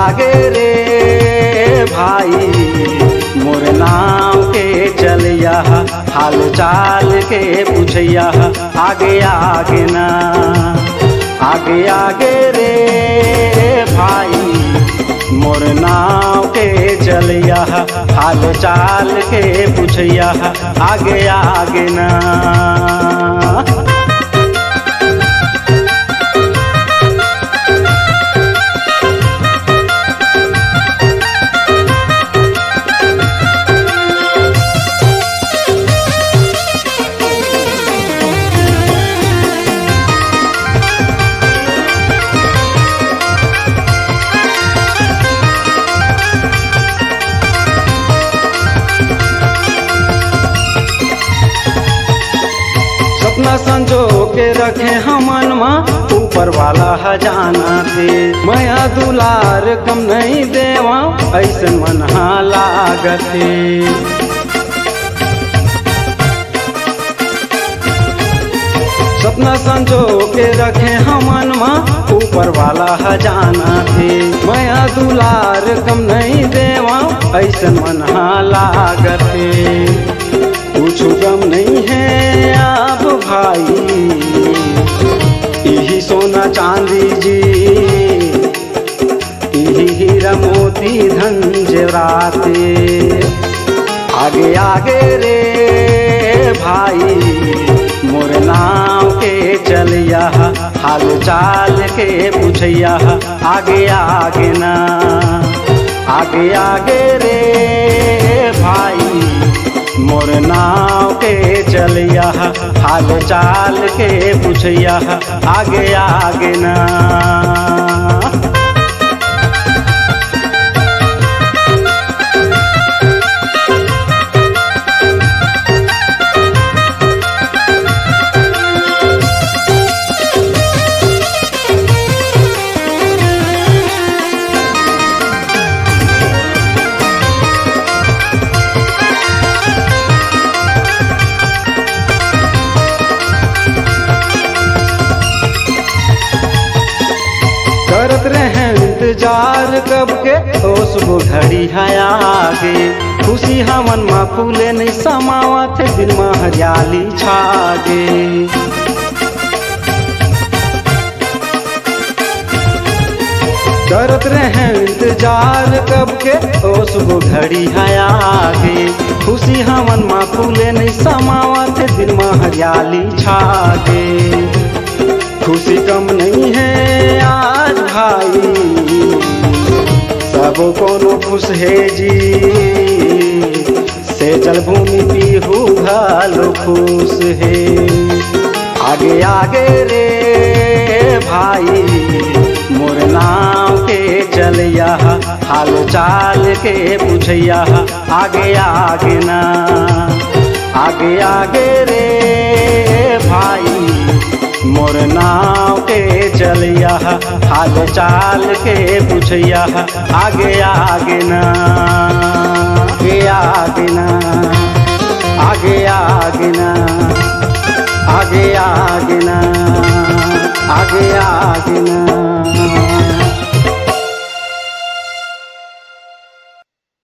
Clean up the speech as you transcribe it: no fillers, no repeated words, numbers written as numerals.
आगे रे भाई मोर नाम के चलिया हाल चाल के पूछिया आगे आगे ना आगे आगे रे भाई मोर नाम के चलिया हाल चाल के पूछिया आगे आगे ना। सपना संजो के रखे हमन में ऊपर वाला हजाना थे मैं दुलार कम नहीं देवा ऐसन मन लागते। सपना संजो के रखे हमन में ऊपर वाला हजाना थे मैं दुलार कम नहीं देवा ऐसन मन लागते। कुछ गम नहीं है अब भाई यही सोना चांदी जी यही हीरा मोती धन जेवराते आगे आगे रे भाई मोर नाम के चलिया हाल चाल के पूछिया आगे आगे ना आगे आगे रे भाई मोर नाव के चलिया हाल चाल के पूछिया आगे आगे ना। करत रहे इंतजार कब के ओ सुबह घड़ी है आगे खुशी हमन मा फूले नहीं समावत दिल में हरियाली छागे। करत रहे इंतजार कब के ओ सुबह घड़ी है आगे खुशी हमन मा फूले नहीं समावत दिल में हरियाली छागे। खुशी कम नहीं है आज भाई सब कोनो खुश है जी से जल भूमि पीहू घालो खुश है आगे आगे रे भाई मोर नाम के चलिया हाल चाल के पूछिया आगे आगे ना आगे आगे रे भाई मोर नाव के चलिया हाल चाल के पूछिया आगे आगे ना आगे आगे ना आगे आगे ना आगे आगे ना आगे आगे ना।